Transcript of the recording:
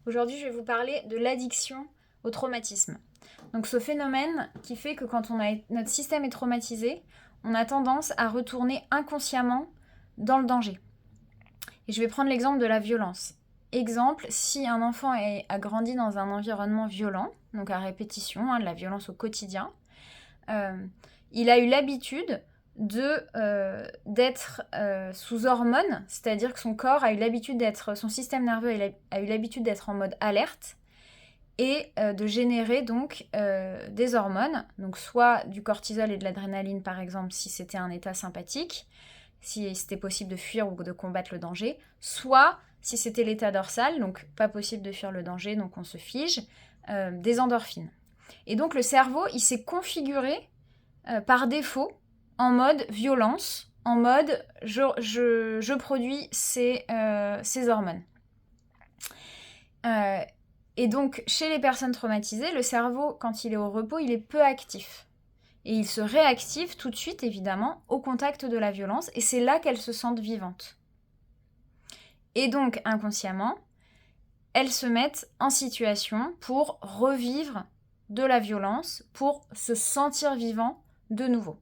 Aujourd'hui, je vais vous parler de l'addiction au traumatisme. Donc ce phénomène qui fait que quand notre système est traumatisé, on a tendance à retourner inconsciemment dans le danger. Et je vais prendre l'exemple de la violence. Exemple, si un enfant a grandi dans un environnement violent, donc à répétition, de la violence au quotidien, il a eu l'habitude d'être sous hormones, c'est-à-dire que son corps a eu l'habitude son système nerveux a eu l'habitude d'être en mode alerte et de générer donc des hormones, donc soit du cortisol et de l'adrénaline par exemple si c'était un état sympathique, si c'était possible de fuir ou de combattre le danger, soit si c'était l'état dorsal, donc pas possible de fuir le danger, donc on se fige, des endorphines. Et donc le cerveau, il s'est configuré par défaut en mode violence, en mode je produis ces hormones. Et donc, chez les personnes traumatisées, le cerveau, quand il est au repos, il est peu actif. Et il se réactive tout de suite, évidemment, au contact de la violence, et c'est là qu'elles se sentent vivantes. Et donc, inconsciemment, elles se mettent en situation pour revivre de la violence, pour se sentir vivant de nouveau.